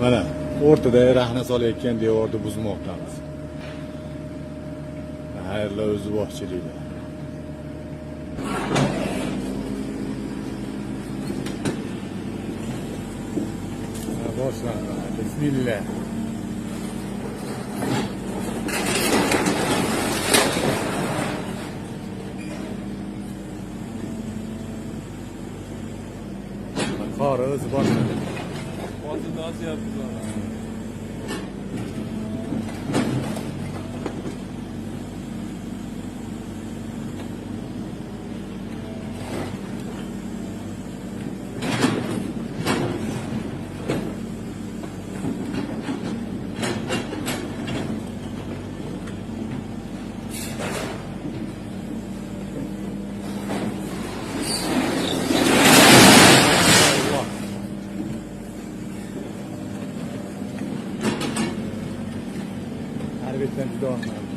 Mana o'rtada rahna solayotgan devorni buzmoqdamiz. Xayrli o'zi boshchiliklar. Boshlandi. Bismillah. Qor o'zi boshlandi. Ortada osyapmiz ona. Harbiden juda olmadi.